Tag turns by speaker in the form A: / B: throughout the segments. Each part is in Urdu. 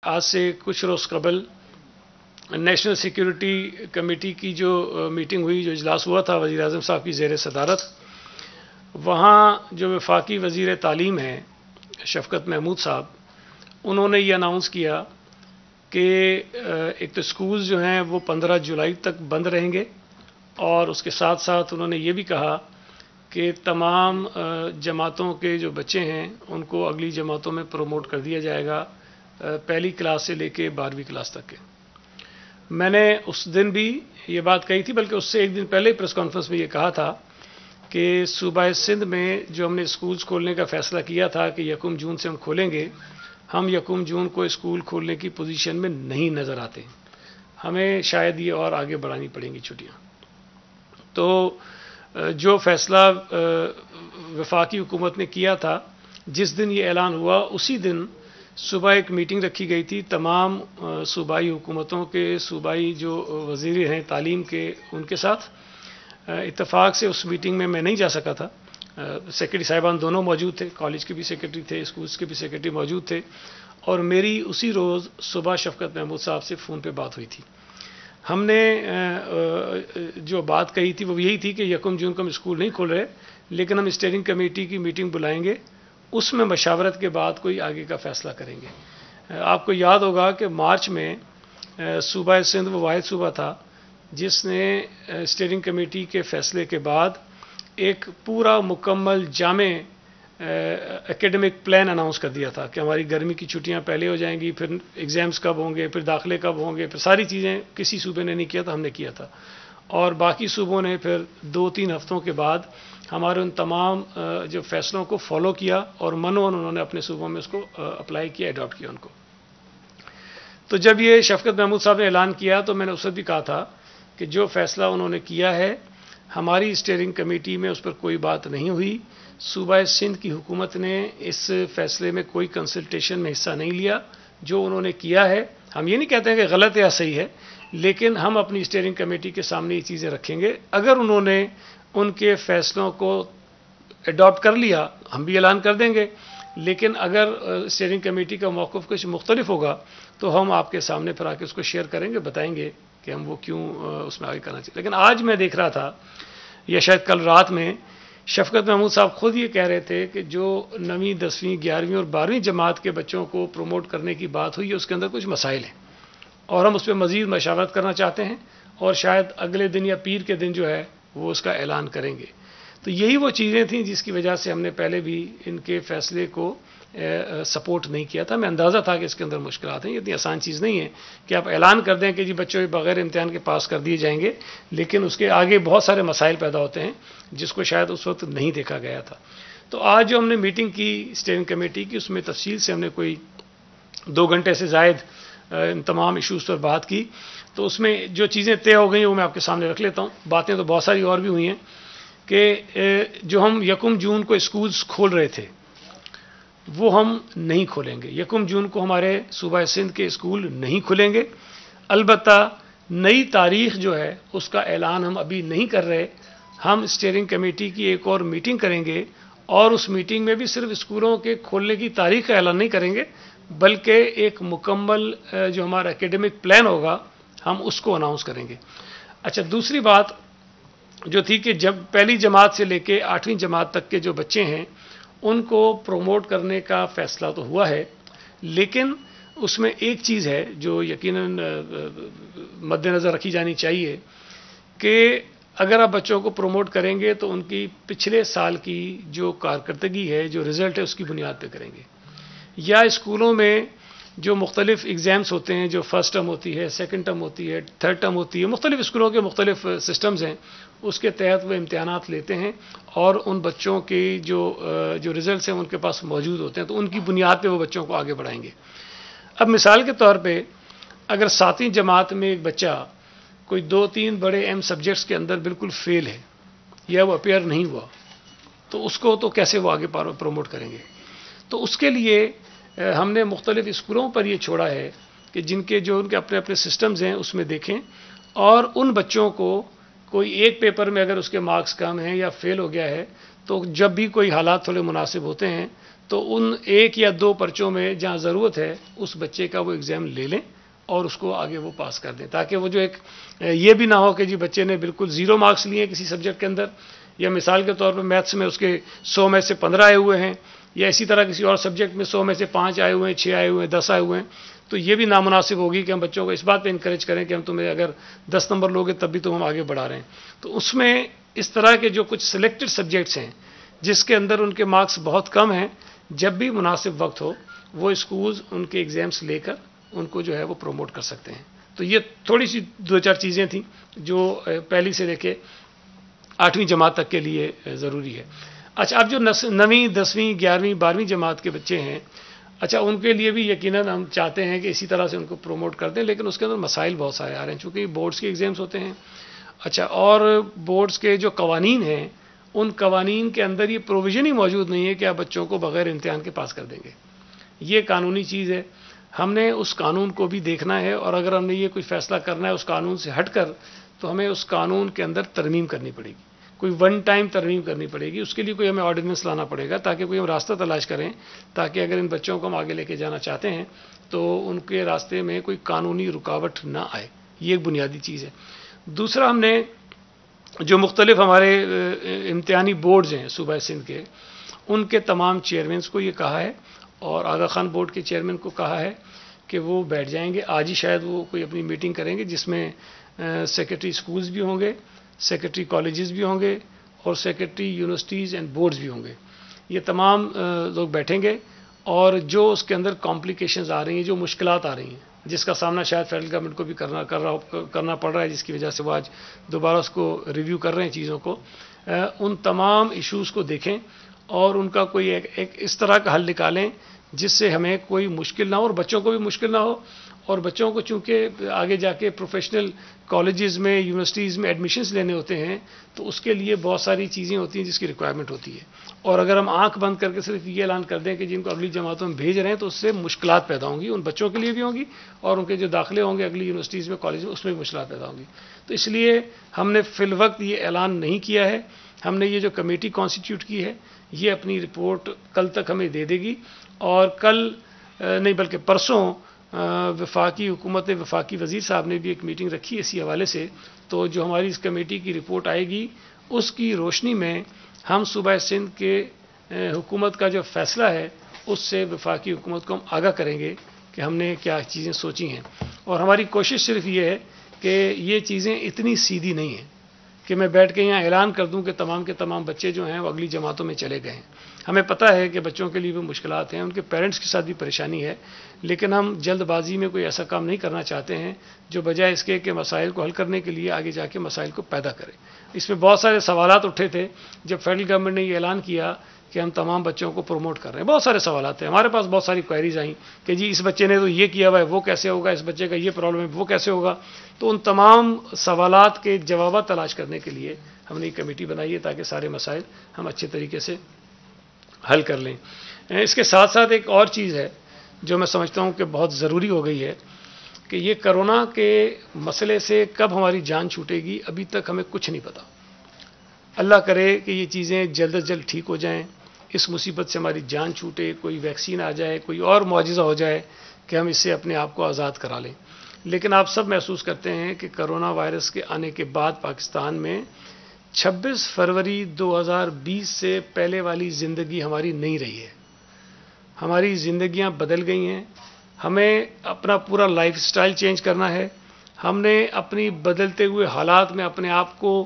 A: آج سے کچھ روز قبل نیشنل سیکیورٹی کمیٹی کی جو میٹنگ ہوئی، جو اجلاس ہوا تھا وزیر اعظم صاحب کی زیر صدارت، وہاں جو وفاقی وزیر تعلیم ہیں شفقت محمود صاحب، انہوں نے یہ اناؤنس کیا کہ ایک تو اسکولز جو ہیں وہ 15 جولائی تک بند رہیں گے، اور اس کے ساتھ ساتھ انہوں نے یہ بھی کہا کہ تمام جماعتوں کے جو بچے ہیں ان کو اگلی جماعتوں میں پروموٹ کر دیا جائے گا، پہلی کلاس سے لے کے 12ویں کلاس تک کے۔ میں نے اس دن بھی یہ بات کہی تھی، بلکہ اس سے ایک دن پہلے پریس کانفرنس میں یہ کہا تھا کہ صوبہ سندھ میں جو ہم نے اسکولز کھولنے کا فیصلہ کیا تھا کہ 1 جون سے ہم کھولیں گے، ہم 1 جون کو اسکول کھولنے کی پوزیشن میں نہیں نظر آتے، ہمیں شاید یہ اور آگے بڑھانی پڑیں گی چھٹیاں۔ تو جو فیصلہ وفاقی حکومت نے کیا تھا، جس دن یہ اعلان ہوا اسی دن صبح ایک میٹنگ رکھی گئی تھی تمام صوبائی حکومتوں کے، صوبائی جو وزیر ہیں تعلیم کے، ان کے ساتھ۔ اتفاق سے اس میٹنگ میں نہیں جا سکا تھا، سیکرٹری صاحبان دونوں موجود تھے، کالج کے بھی سیکرٹری تھے، اسکولز کے بھی سیکرٹری موجود تھے، اور میری اسی روز صبح شفقت محمود صاحب سے فون پہ بات ہوئی تھی۔ ہم نے جو بات کہی تھی وہ یہی تھی کہ 1 جون کو ہم اسکول نہیں کھول رہے، لیکن ہم اسٹیئرنگ کمیٹی کی میٹنگ بلائیں گے، اس میں مشاورت کے بعد کوئی آگے کا فیصلہ کریں گے۔ آپ کو یاد ہوگا کہ مارچ میں صوبہ سندھ وہ واحد صوبہ تھا جس نے اسٹیئرنگ کمیٹی کے فیصلے کے بعد ایک پورا مکمل جامع ایکیڈمک پلان اناؤنس کر دیا تھا کہ ہماری گرمی کی چھٹیاں پہلے ہو جائیں گی، پھر ایگزامز کب ہوں گے، پھر داخلے کب ہوں گے، پھر ساری چیزیں کسی صوبے نے نہیں کیا تھا، ہم نے کیا تھا۔ اور باقی صوبوں نے پھر 2-3 ہفتوں کے بعد ہمارے ان تمام جو فیصلوں کو فالو کیا، اور منون انہوں نے اپنے صوبوں میں اس کو اپلائی کیا، اڈاپٹ کیا ان کو۔ تو جب یہ شفقت محمود صاحب نے اعلان کیا تو میں نے اس وقت بھی کہا تھا کہ جو فیصلہ انہوں نے کیا ہے، ہماری اسٹیئرنگ کمیٹی میں اس پر کوئی بات نہیں ہوئی، صوبہ سندھ کی حکومت نے اس فیصلے میں کوئی کنسلٹیشن میں حصہ نہیں لیا، جو انہوں نے کیا ہے ہم یہ نہیں کہتے ہیں کہ غلط یا صحیح ہے، لیکن ہم اپنی اسٹیئرنگ کمیٹی کے سامنے یہ چیزیں رکھیں گے۔ اگر انہوں نے ان کے فیصلوں کو اڈاپٹ کر لیا ہم بھی اعلان کر دیں گے، لیکن اگر اسٹیئرنگ کمیٹی کا موقف کچھ مختلف ہوگا تو ہم آپ کے سامنے پھر آ کے اس کو شیئر کریں گے، بتائیں گے کہ ہم وہ کیوں اس میں آگے کرنا چاہیے۔ لیکن آج میں دیکھ رہا تھا، یا شاید کل رات میں، شفقت محمود صاحب خود یہ کہہ رہے تھے کہ جو 9ویں 10ویں 11ویں اور 12ویں جماعت کے بچوں کو پروموٹ کرنے کی بات ہوئی ہے اس کے اندر کچھ مسائل ہیں، اور ہم اس پہ مزید مشاورت کرنا چاہتے ہیں، اور شاید اگلے دن یا پیر کے دن جو ہے وہ اس کا اعلان کریں گے۔ تو یہی وہ چیزیں تھیں جس کی وجہ سے ہم نے پہلے بھی ان کے فیصلے کو سپورٹ نہیں کیا تھا۔ میں اندازہ تھا کہ اس کے اندر مشکلات ہیں، یہ اتنی آسان چیز نہیں ہے کہ آپ اعلان کر دیں کہ جی بچوں بغیر امتحان کے پاس کر دیے جائیں گے، لیکن اس کے آگے بہت سارے مسائل پیدا ہوتے ہیں جس کو شاید اس وقت نہیں دیکھا گیا تھا۔ تو آج جو ہم نے میٹنگ کی اسٹیئرنگ کمیٹی کی، اس میں تفصیل سے ہم نے کوئی 2 گھنٹے سے زائد ان تمام ایشوز پر بات کی۔ تو اس میں جو چیزیں طے ہو گئی وہ میں آپ کے سامنے رکھ لیتا ہوں۔ باتیں تو بہت ساری اور بھی ہوئی ہیں کہ جو ہم 1 جون کو اسکولز کھول رہے تھے وہ ہم نہیں کھولیں گے۔ 1 جون کو ہمارے صوبہ سندھ کے اسکول نہیں کھلیں گے، البتہ نئی تاریخ جو ہے اس کا اعلان ہم ابھی نہیں کر رہے۔ ہم اسٹیئرنگ کمیٹی کی ایک اور میٹنگ کریں گے، اور اس میٹنگ میں بھی صرف اسکولوں کے کھولنے کی تاریخ کا اعلان نہیں کریں گے، بلکہ ایک مکمل جو ہمارا ایکیڈمک پلان ہوگا ہم اس کو اناؤنس کریں گے۔ اچھا، دوسری بات جو تھی کہ جب پہلی جماعت سے لے کے 8ویں جماعت تک کے جو بچے ہیں ان کو پروموٹ کرنے کا فیصلہ تو ہوا ہے، لیکن اس میں ایک چیز ہے جو یقیناً مد نظر رکھی جانی چاہیے کہ اگر آپ بچوں کو پروموٹ کریں گے تو ان کی پچھلے سال کی جو کارکردگی ہے، جو رزلٹ ہے، اس کی بنیاد پہ کریں گے، یا اسکولوں میں جو مختلف ایگزامز ہوتے ہیں، جو فرسٹ ٹرم ہوتی ہے، سیکنڈ ٹرم ہوتی ہے، تھرڈ ٹرم ہوتی ہے، مختلف اسکولوں کے مختلف سسٹمز ہیں، اس کے تحت وہ امتحانات لیتے ہیں، اور ان بچوں کی جو رزلٹس ہیں ان کے پاس موجود ہوتے ہیں، تو ان کی بنیاد پہ وہ بچوں کو آگے بڑھائیں گے۔ اب مثال کے طور پہ اگر 7ویں جماعت میں ایک بچہ کوئی 2-3 بڑے اہم سبجیکٹس کے اندر بالکل فیل ہے یا وہ اپیئر نہیں ہوا، تو اس کو تو کیسے وہ آگے پروموٹ کریں گے؟ تو اس کے لیے ہم نے مختلف اسکولوں پر یہ چھوڑا ہے کہ ان کے اپنے اپنے سسٹمز ہیں اس میں دیکھیں، اور ان بچوں کو کوئی ایک پیپر میں اگر اس کے مارکس کم ہیں یا فیل ہو گیا ہے تو جب بھی کوئی حالات تھوڑے مناسب ہوتے ہیں تو ان 1 یا 2 پرچوں میں جہاں ضرورت ہے اس بچے کا وہ ایگزام لے لیں اور اس کو آگے وہ پاس کر دیں، تاکہ وہ جو ایک یہ بھی نہ ہو کہ جی بچے نے بالکل 0 مارکس لیے ہیں کسی سبجیکٹ کے اندر، یا مثال کے طور پر میتھس میں اس کے 100 میں سے 15 آئے ہوئے ہیں، یا اسی طرح کسی اور سبجیکٹ میں 100 میں سے 5 آئے ہوئے ہیں، 6 آئے ہوئے ہیں، 10 آئے ہوئے ہیں، تو یہ بھی نامناسب ہوگی کہ ہم بچوں کو اس بات پہ انکریج کریں کہ ہم تمہیں اگر 10 نمبر لوگے تب بھی تم ہم آگے بڑھا رہے ہیں۔ تو اس میں اس طرح کے جو کچھ سلیکٹڈ سبجیکٹس ہیں جس کے اندر ان کے مارکس بہت کم ہیں، جب بھی مناسب وقت ہو وہ اسکولز ان کے ایگزامس لے کر ان کو جو ہے وہ پروموٹ کر سکتے ہیں۔ تو یہ تھوڑی سی 2-4 چیزیں تھیں جو پہلی سے لے کے 8ویں جماعت تک کے لیے ضروری ہے۔ اچھا، اب جو 9ویں 10ویں 11ویں 12ویں جماعت کے بچے ہیں، اچھا ان کے لیے بھی یقیناً ہم چاہتے ہیں کہ اسی طرح سے ان کو پروموٹ کر دیں، لیکن اس کے اندر مسائل بہت سارے آ رہے ہیں چونکہ بورڈز کے ایگزامس ہوتے ہیں۔ اچھا، اور بورڈز کے جو قوانین ہیں ان قوانین کے اندر یہ پروویژن ہی موجود نہیں ہے کہ آپ بچوں کو بغیر امتحان کے پاس کر دیں گے۔ یہ قانونی چیز ہے، ہم نے اس قانون کو بھی دیکھنا ہے، اور اگر ہم نے یہ کوئی فیصلہ کرنا ہے اس قانون سے ہٹ کر تو ہمیں اس قانون کے اندر ترمیم کرنی پڑے گی، کوئی ون ٹائم ترمیم کرنی پڑے گی، اس کے لیے کوئی ہمیں آرڈیننس لانا پڑے گا تاکہ کوئی ہم راستہ تلاش کریں، تاکہ اگر ان بچوں کو ہم آگے لے کے جانا چاہتے ہیں تو ان کے راستے میں کوئی قانونی رکاوٹ نہ آئے۔ یہ ایک بنیادی چیز ہے۔ دوسرا، ہم نے جو مختلف ہمارے امتحانی بورڈز ہیں صوبہ سندھ کے، ان کے تمام چیئرمینز کو یہ کہا ہے، اور آغا خان بورڈ کے چیئرمین کو کہا ہے کہ وہ بیٹھ جائیں گے، آج ہی شاید وہ کوئی اپنی میٹنگ کریں گے جس میں سیکرٹری اسکولز بھی ہوں گے، سیکرٹری کالجز بھی ہوں گے، اور سیکرٹری یونیورسٹیز اینڈ بورڈز بھی ہوں گے۔ یہ تمام لوگ بیٹھیں گے، اور جو اس کے اندر کمپلیکیشنز آ رہی ہیں، جو مشکلات آ رہی ہیں، جس کا سامنا شاید فیڈرل گورنمنٹ کو بھی کرنا پڑ رہا ہے، جس کی وجہ سے وہ آج دوبارہ اس کو ریویو کر رہے ہیں چیزوں کو، ان تمام ایشوز کو دیکھیں اور ان کا کوئی ایک اس طرح کا حل نکالیں جس سے ہمیں کوئی مشکل نہ ہو اور بچوں کو بھی مشکل نہ ہو، اور بچوں کو چونکہ آگے جا کے پروفیشنل کالجز میں یونیورسٹیز میں ایڈمیشنز لینے ہوتے ہیں تو اس کے لیے بہت ساری چیزیں ہوتی ہیں جس کی ریکوائرمنٹ ہوتی ہے، اور اگر ہم آنکھ بند کر کے صرف یہ اعلان کر دیں کہ جن کو اگلی جماعتوں میں بھیج رہے ہیں تو اس سے مشکلات پیدا ہوں گی، ان بچوں کے لیے بھی ہوں گی، اور ان کے جو داخلے ہوں گے اگلی یونیورسٹیز میں کالج میں اس میں بھی مشکلات پیدا ہوں گی۔ تو اس لیے ہم نے فی الوقت یہ اعلان نہیں کیا ہے۔ ہم نے یہ جو کمیٹی کانسٹیٹیوٹ کی ہے یہ اپنی رپورٹ کل تک ہمیں دے دے گی، اور کل نہیں بلکہ پرسوں وفاقی حکومت وفاقی وزیر صاحب نے بھی ایک میٹنگ رکھی ہے اسی حوالے سے، تو جو ہماری اس کمیٹی کی رپورٹ آئے گی اس کی روشنی میں ہم صوبہ سندھ کے حکومت کا جو فیصلہ ہے اس سے وفاقی حکومت کو ہم آگاہ کریں گے کہ ہم نے کیا چیزیں سوچی ہیں، اور ہماری کوشش صرف یہ ہے کہ یہ چیزیں اتنی سیدھی نہیں ہیں کہ میں بیٹھ کے یہاں اعلان کر دوں کہ تمام کے تمام بچے جو ہیں وہ اگلی جماعتوں میں چلے گئے ہیں۔ ہمیں پتہ ہے کہ بچوں کے لیے بھی مشکلات ہیں، ان کے پیرنٹس کے ساتھ بھی پریشانی ہے، لیکن ہم جلد بازی میں کوئی ایسا کام نہیں کرنا چاہتے ہیں جو بجائے اس کے کہ مسائل کو حل کرنے کے لیے آگے جا کے مسائل کو پیدا کرے۔ اس میں بہت سارے سوالات اٹھے تھے جب فیڈرل گورنمنٹ نے یہ اعلان کیا کہ ہم تمام بچوں کو پروموٹ کر رہے ہیں، بہت سارے سوالات ہیں، ہمارے پاس بہت ساری کوئریز آئیں کہ جی اس بچے نے تو یہ کیا ہوا ہے وہ کیسے ہوگا، اس بچے کا یہ پرابلم ہے وہ کیسے ہوگا۔ تو ان تمام سوالات کے جوابات تلاش کرنے کے لیے ہم نے ایک کمیٹی بنائی ہے تاکہ سارے مسائل ہم اچھے طریقے سے حل کر لیں۔ اس کے ساتھ ساتھ ایک اور چیز ہے جو میں سمجھتا ہوں کہ بہت ضروری ہو گئی ہے کہ یہ کرونا کے مسئلے سے کب ہماری جان چھوٹے گی ابھی تک ہمیں کچھ نہیں پتا۔ اللہ کرے کہ یہ چیزیں جلد از جلد ٹھیک ہو جائیں، اس مصیبت سے ہماری جان چھوٹے، کوئی ویکسین آ جائے، کوئی اور معجزہ ہو جائے کہ ہم اس سے اپنے آپ کو آزاد کرا لیں۔ لیکن آپ سب محسوس کرتے ہیں کہ کرونا وائرس کے آنے کے بعد پاکستان میں 26 فروری 2020 سے پہلے والی زندگی ہماری نہیں رہی ہے، ہماری زندگیاں بدل گئی ہیں، ہمیں اپنا پورا لائف سٹائل چینج کرنا ہے، ہم نے اپنی بدلتے ہوئے حالات میں اپنے آپ کو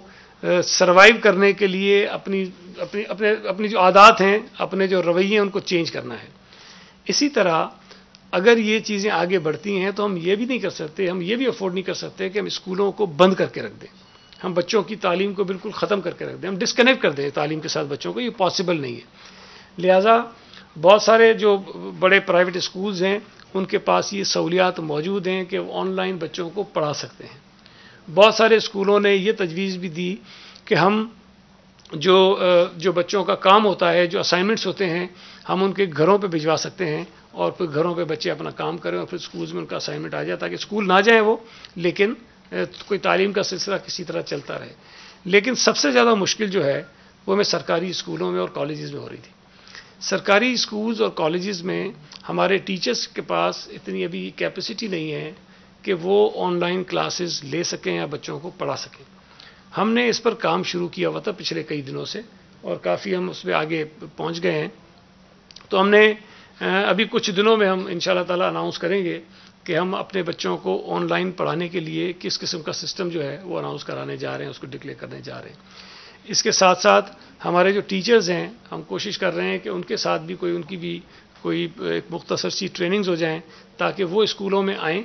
A: سروائیو کرنے کے لیے اپنی جو عادات ہیں، اپنے جو رویے ہیں ان کو چینج کرنا ہے۔ اسی طرح اگر یہ چیزیں آگے بڑھتی ہیں تو ہم یہ بھی نہیں کر سکتے، ہم یہ بھی افورڈ نہیں کر سکتے کہ ہم اسکولوں کو بند کر کے رکھ دیں، ہم بچوں کی تعلیم کو بالکل ختم کر کے رکھ دیں، ہم ڈسکنیکٹ کر دیں تعلیم کے ساتھ بچوں کو، یہ پاسبل نہیں ہے۔ لہٰذا بہت سارے جو بڑے پرائیویٹ اسکولز ہیں ان کے پاس یہ سہولیات موجود ہیں کہ وہ آن لائن بچوں کو پڑھا سکتے ہیں۔ بہت سارے اسکولوں نے یہ تجویز بھی دی کہ ہم جو بچوں کا کام ہوتا ہے، جو اسائنمنٹس ہوتے ہیں، ہم ان کے گھروں پہ بھجوا سکتے ہیں، اور پھر گھروں پہ بچے اپنا کام کریں اور پھر اسکولز میں ان کا اسائنمنٹ آ جائے تاکہ اسکول نہ جائیں وہ، لیکن کوئی تعلیم کا سلسلہ کسی طرح چلتا رہے۔ لیکن سب سے زیادہ مشکل جو ہے وہ ہمیں سرکاری اسکولوں میں اور کالجز میں ہو رہی تھی۔ سرکاری اسکولز اور کالجز میں ہمارے ٹیچرز کے پاس اتنی ابھی کیپیسٹی نہیں ہے کہ وہ آن لائن کلاسز لے سکیں یا بچوں کو پڑھا سکیں. ہم نے اس پر کام شروع کیا ہوا تھا پچھلے کئی دنوں سے اور کافی ہم اس پہ آگے پہنچ گئے ہیں. تو ہم نے ابھی کچھ دنوں میں ہم انشاءاللہ تعالیٰ اناؤنس کریں گے کہ ہم اپنے بچوں کو آن لائن پڑھانے کے لیے کس قسم کا سسٹم جو ہے وہ اناؤنس کرانے جا رہے ہیں، اس کو ڈکلیئر کرنے جا رہے ہیں. اس کے ساتھ ساتھ ہمارے جو ٹیچرز ہیں ہم کوشش کر رہے ہیں کہ ان کے ساتھ بھی ان کی بھی کوئی ایک مختصر سی ٹریننگز ہو جائیں تاکہ وہ اسکولوں میں آئیں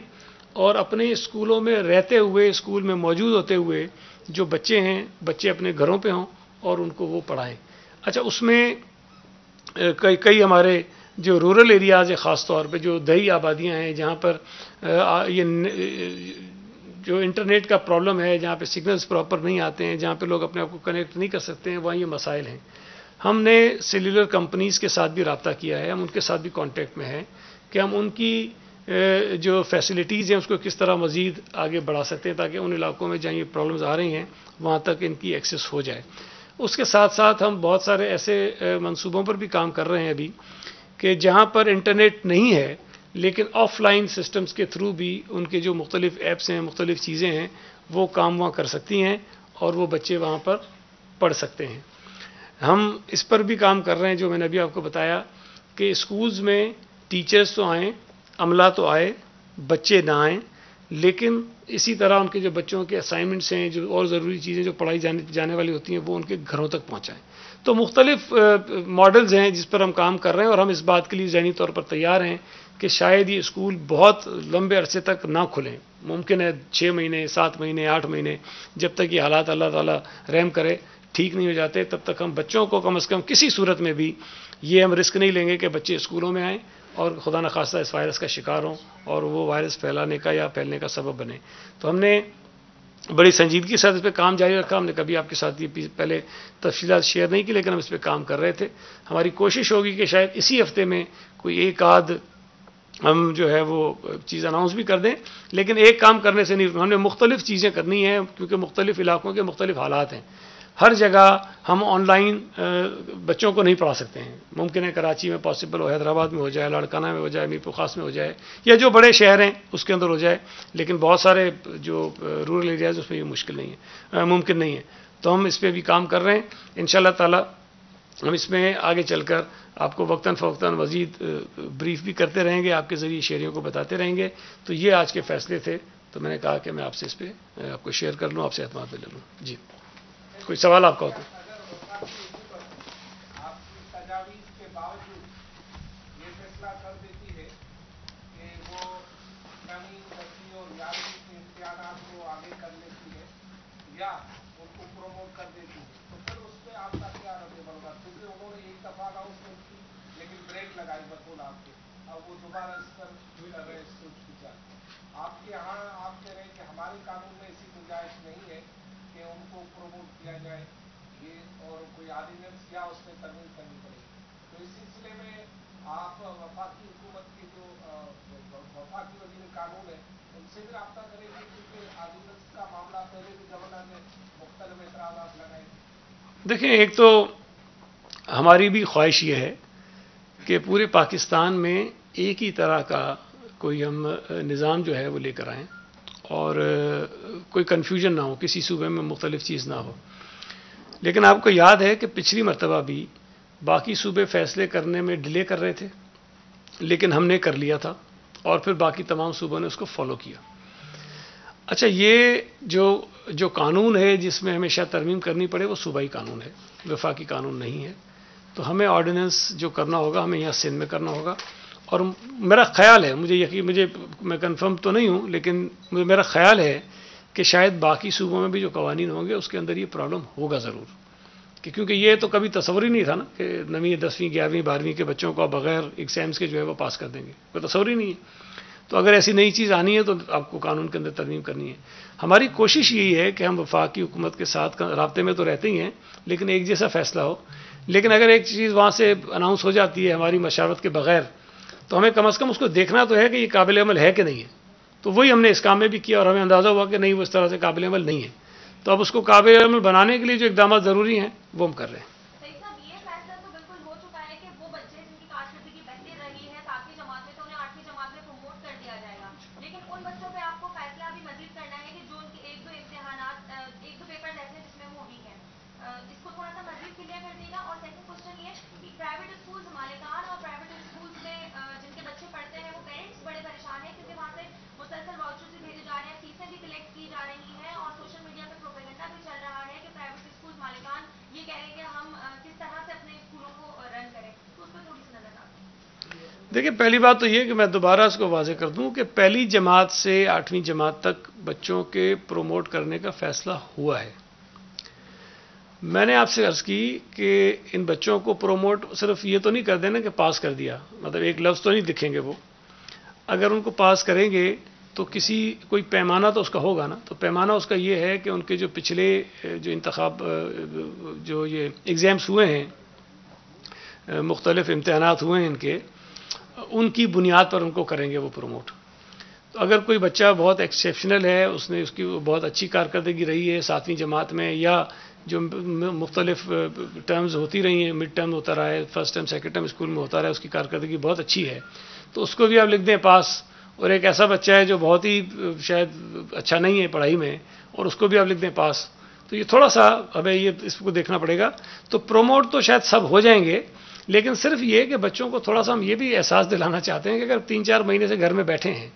A: اور اپنے اسکولوں میں رہتے ہوئے، اسکول میں موجود ہوتے ہوئے جو بچے ہیں، بچے اپنے گھروں پہ ہوں اور ان کو وہ پڑھائیں. اچھا، اس میں کئی ہمارے جو رورل ایریاز ہیں، خاص طور پہ جو دیہی آبادیاں ہیں جہاں پر یہ جو انٹرنیٹ کا پرابلم ہے، جہاں پہ سگنلز پراپر نہیں آتے ہیں، جہاں پہ لوگ اپنے آپ کو کنیکٹ نہیں کر سکتے ہیں، وہاں یہ مسائل ہیں. ہم نے سیلولر کمپنیز کے ساتھ بھی رابطہ کیا ہے، ہم ان کے ساتھ بھی کانٹیکٹ میں ہیں کہ ہم ان کی جو فیسلٹیز ہیں اس کو کس طرح مزید آگے بڑھا سکتے ہیں تاکہ ان علاقوں میں جہاں یہ پرابلمز آ رہی ہیں وہاں تک ان کی ایکسیس ہو جائے. اس کے ساتھ ساتھ ہم بہت سارے ایسے منصوبوں پر بھی کام کر رہے ہیں ابھی کہ جہاں پر انٹرنیٹ نہیں ہے لیکن آف لائن سسٹمز کے تھرو بھی ان کے جو مختلف ایپس ہیں، مختلف چیزیں ہیں، وہ کام وہاں کر سکتی ہیں اور وہ بچے وہاں پر پڑھ سکتے ہیں. ہم اس پر بھی کام کر رہے ہیں جو میں نے ابھی آپ کو بتایا کہ اسکولز میں ٹیچرز تو آئیں، عملہ تو آئے، بچے نہ آئیں، لیکن اسی طرح ان کے جو بچوں کے اسائنمنٹس ہیں، جو اور ضروری چیزیں جو پڑھائی جانے والی ہوتی ہیں وہ ان کے گھروں تک پہنچائیں. تو مختلف ماڈلز ہیں جس پر ہم کام کر رہے ہیں اور ہم اس بات کے لیے ذہنی طور پر تیار ہیں کہ شاید یہ اسکول بہت لمبے عرصے تک نہ کھلیں. ممکن ہے 6 مہینے، 7 مہینے، 8 مہینے، جب تک یہ حالات اللہ تعالیٰ رحم کرے ٹھیک نہیں ہو جاتے تب تک ہم بچوں کو کم از کم کسی صورت میں بھی یہ ہم رسک نہیں لیں گے کہ بچے اسکولوں میں آئیں اور خدا نخواستہ اس وائرس کا شکار ہوں اور وہ وائرس پھیلانے کا یا پھیلنے کا سبب بنے. تو ہم نے بڑی سنجیدگی کے ساتھ اس پہ کام جاری رکھا. ہم نے کبھی آپ کے ساتھ یہ پہلے تفصیلات شیئر نہیں کی لیکن ہم اس پہ کام کر رہے تھے. ہماری کوشش ہوگی کہ شاید اسی ہفتے میں کوئی ایک آدھ ہم جو ہے وہ چیز اناؤنس بھی کر دیں، لیکن ایک کام کرنے سے نہیں، ہم نے مختلف چیزیں کرنی ہیں کیونکہ مختلف علاقوں کے مختلف حالات ہیں. ہر جگہ ہم آن لائن بچوں کو نہیں پڑھا سکتے ہیں. ممکن ہے کراچی میں پاسبل ہو، حیدرآباد میں ہو جائے، لاڑکانہ میں ہو جائے، میر خاص میں ہو جائے یا جو بڑے شہر ہیں اس کے اندر ہو جائے، لیکن بہت سارے جو رورل ایریاز اس میں یہ مشکل نہیں ہے، ممکن نہیں ہے. تو ہم اس پہ بھی کام کر رہے ہیں. انشاءاللہ تعالی ہم اس میں آگے چل کر آپ کو وقتاً فوقتاً مزید بریف بھی کرتے رہیں گے، آپ کے ذریعے شہریوں کو بتاتے رہیں گے. تو یہ آج کے فیصلے تھے، تو میں نے کہا کہ میں آپ سے اس پہ آپ کو شیئر کر لوں، آپ سے اعتماد پہ لے لوں. جی، کوئی سوال آپ کا ہو تو.
B: آپ کے یہاں آپ کہہ رہے ہیں کہ ہمارے قانون میں ایسی گنجائش نہیں ہے کہ ان کو پروموٹ کیا جائے، یہ اور کوئی آرڈیننس یا اس میں ترمیم کرنی پڑے. تو اس سلسلے میں آپ وفاقی حکومت کے جو وفاقی وزیر قانون ہے ان سے بھی رابطہ کریں گے کیونکہ آرڈیننس کا معاملہ پہلے بھی گورنر نے مختلف اعتراضات لگائے.
A: دیکھیں، ایک تو ہماری بھی خواہش یہ ہے کہ پورے پاکستان میں ایک ہی طرح کا کوئی ہم نظام جو ہے وہ لے کر آئیں اور کوئی کنفیوژن نہ ہو، کسی صوبے میں مختلف چیز نہ ہو. لیکن آپ کو یاد ہے کہ پچھلی مرتبہ بھی باقی صوبے فیصلے کرنے میں ڈیلے کر رہے تھے لیکن ہم نے کر لیا تھا اور پھر باقی تمام صوبوں نے اس کو فالو کیا. اچھا، یہ جو قانون ہے جس میں ہمیشہ ترمیم کرنی پڑے وہ صوبائی قانون ہے، وفاقی قانون نہیں ہے. تو ہمیں آرڈیننس جو کرنا ہوگا ہمیں یہاں سندھ میں کرنا ہوگا. اور میرا خیال ہے، میں کنفرم تو نہیں ہوں لیکن میرا خیال ہے کہ شاید باقی صوبوں میں بھی جو قوانین ہوں گے اس کے اندر یہ پرابلم ہوگا ضرور، کیونکہ یہ تو کبھی تصور ہی نہیں تھا نا کہ 9ویں 10ویں 11ویں 12ویں کے بچوں کو بغیر ایگزامس کے جو ہے وہ پاس کر دیں گے، کوئی تصور ہی نہیں ہے. تو اگر ایسی نئی چیز آنی ہے تو آپ کو قانون کے اندر ترمیم کرنی ہے. ہماری کوشش یہی ہے کہ ہم وفاقی حکومت کے ساتھ رابطے میں تو رہتے ہی ہیں لیکن ایک جیسا فیصلہ ہو. لیکن اگر ایک چیز وہاں سے اناؤنس ہو جاتی ہے ہماری مشاورت کے بغیر تو ہمیں کم از کم اس کو دیکھنا تو ہے کہ یہ قابل عمل ہے کہ نہیں ہے. تو وہی ہم نے اس کام میں بھی کیا اور ہمیں اندازہ ہوا کہ نہیں، وہ اس طرح سے قابل عمل نہیں ہے. تو اب اس کو قابل عمل بنانے کے لیے جو اقدامات ضروری ہیں وہ ہم کر رہے ہیں.
C: صحیح صاحب، یہ فیصلہ تو بالکل ہو چکا ہے کہ وہ بچے اس کو تھوڑا سا مزید کلیئر کر دے گا. اور سیکنڈ کوشچن یہ کہ پرائیویٹ اسکولز مالکان اور پرائیویٹ اسکولز میں جن کے بچے پڑھتے ہیں وہ پیرنٹس بڑے پریشان ہیں کیونکہ وہاں سے مسلسل واؤچرز بھی بھیجے جا رہے ہیں, فیسیں بھی کلیکٹ کی جا رہی ہیں, اور سوشل میڈیا پہ پروپیگنڈا بھی چل رہا ہے کہ پرائیویٹ اسکول مالکان یہ کہہ رہے ہیں کہ ہم کس طرح سے اپنے اسکولوں کو رن کریں. تو اس پہ تھوڑی سی نظر ڈالیں.
A: دیکھیں, پہلی بات تو یہ کہ میں دوبارہ اس کو واضح کر دوں کہ پہلی جماعت سے 8ویں جماعت تک بچوں کے پروموٹ کرنے کا فیصلہ ہوا ہے. میں نے آپ سے عرض کی کہ ان بچوں کو پروموٹ صرف یہ تو نہیں کر دینا کہ پاس کر دیا, مطلب ایک لفظ تو نہیں دکھیں گے وہ. اگر ان کو پاس کریں گے تو کوئی پیمانہ تو اس کا ہوگا نا. تو پیمانہ اس کا یہ ہے کہ ان کے جو پچھلے جو انتخاب جو یہ ایگزامس ہوئے ہیں, مختلف امتحانات ہوئے ہیں ان کی بنیاد پر ان کو کریں گے وہ پروموٹ. تو اگر کوئی بچہ بہت ایکسیپشنل ہے, اس کی بہت اچھی کارکردگی رہی ہے 7ویں جماعت میں, یا جو مختلف ٹرمز ہوتی رہی ہیں, مڈ ٹرم ہوتا رہا ہے, first term second term school میں ہوتا رہا ہے, اس کی کارکردگی بہت اچھی ہے, تو اس کو بھی آپ لکھ دیں پاس. اور ایک ایسا بچہ ہے جو بہت ہی شاید اچھا نہیں ہے پڑھائی میں, اور اس کو بھی آپ لکھ دیں پاس. تو یہ تھوڑا سا ہمیں یہ اس کو دیکھنا پڑے گا. تو پروموٹ تو شاید سب ہو جائیں گے, لیکن صرف یہ کہ بچوں کو تھوڑا سا ہم یہ بھی احساس دلانا چاہتے ہیں کہ اگر 3-4 مہینے سے گھر میں بیٹھے ہیں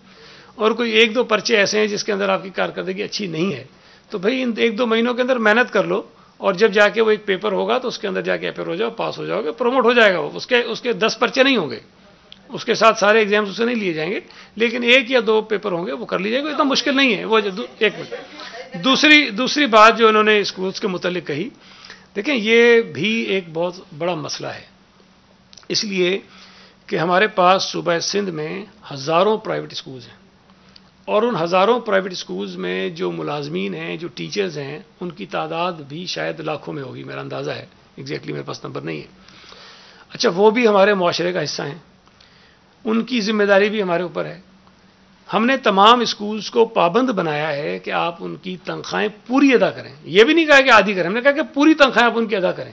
A: اور کوئی 1-2 پرچے ایسے ہیں جس کے اندر آپ کی کارکردگی اچھی نہیں ہے, تو بھائی ان 1-2 مہینوں کے اندر محنت کر لو, اور جب جا کے وہ ایک پیپر ہوگا تو اس کے اندر جا کے اپیئر ہو جاؤ, پاس ہو جاؤ گے, پروموٹ ہو جائے گا. وہ اس کے 10 پرچے نہیں ہوں گے, اس کے ساتھ سارے ایگزامس اسے نہیں لیے جائیں گے, لیکن 1 یا 2 پیپر ہوں گے, وہ کر لیجیے گا. اتنا مشکل نہیں ہے وہ. ایک منٹ, دوسری بات جو انہوں نے اسکولس کے متعلق کہی, دیکھیں یہ بھی ایک بہت بڑا مسئلہ ہے, اس لیے کہ ہمارے پاس صوبہ سندھ میں ہزاروں پرائیویٹ اسکولز ہیں, اور ان ہزاروں پرائیویٹ اسکولز میں جو ملازمین ہیں, جو ٹیچرز ہیں, ان کی تعداد بھی شاید لاکھوں میں ہوگی, میرا اندازہ ہے, ایگزیکٹلی میرے پاس نمبر نہیں ہے. اچھا, وہ بھی ہمارے معاشرے کا حصہ ہیں, ان کی ذمہ داری بھی ہمارے اوپر ہے. ہم نے تمام اسکولز کو پابند بنایا ہے کہ آپ ان کی تنخواہیں پوری ادا کریں. یہ بھی نہیں کہا کہ آدھی کریں, ہم نے کہا کہ پوری تنخواہیں آپ ان کی ادا کریں.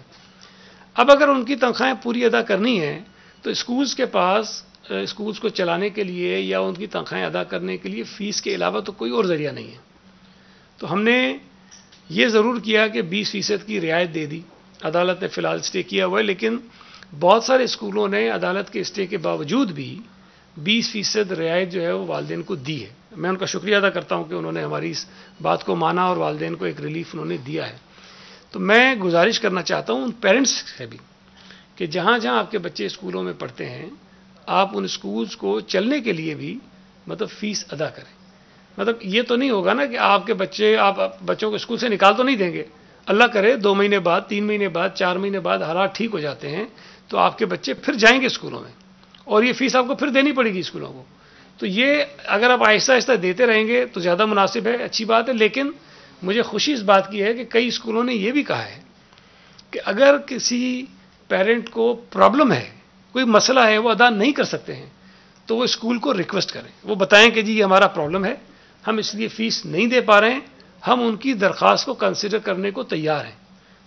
A: اب اگر ان کی تنخواہیں پوری ادا کرنی ہیں تو اسکولز کے پاس اسکولز کو چلانے کے لیے یا ان کی تنخواہیں ادا کرنے کے لیے فیس کے علاوہ تو کوئی اور ذریعہ نہیں ہے. تو ہم نے یہ ضرور کیا کہ 20% کی رعایت دے دی. عدالت نے فی الحال اسٹے کیا ہوا ہے, لیکن بہت سارے اسکولوں نے عدالت کے اسٹے کے باوجود بھی 20% رعایت جو ہے وہ والدین کو دی ہے. میں ان کا شکریہ ادا کرتا ہوں کہ انہوں نے ہماری اس بات کو مانا اور والدین کو ایک ریلیف انہوں نے دیا ہے. تو میں گزارش کرنا چاہتا ہوں ان پیرنٹس سے بھی کہ جہاں جہاں آپ کے بچے اسکولوں میں پڑھتے ہیں, آپ ان اسکولز کو چلنے کے لیے بھی مطلب فیس ادا کریں. مطلب یہ تو نہیں ہوگا نا کہ آپ کے بچوں کو اسکول سے نکال تو نہیں دیں گے. اللہ کرے 2 مہینے بعد, 3 مہینے بعد, 4 مہینے بعد حالات ٹھیک ہو جاتے ہیں تو آپ کے بچے پھر جائیں گے اسکولوں میں, اور یہ فیس آپ کو پھر دینی پڑے گی اسکولوں کو. تو یہ اگر آپ آہستہ آہستہ دیتے رہیں گے تو زیادہ مناسب ہے, اچھی بات ہے. لیکن مجھے خوشی اس بات کی ہے کہ کئی اسکولوں نے یہ بھی کہا ہے کہ اگر کسی پیرنٹ کو پرابلم ہے, کوئی مسئلہ ہے, وہ ادا نہیں کر سکتے ہیں, تو وہ اسکول کو ریکویسٹ کریں, وہ بتائیں کہ جی یہ ہمارا پرابلم ہے, ہم اس لیے فیس نہیں دے پا رہے ہیں, ہم ان کی درخواست کو کنسیڈر کرنے کو تیار ہیں.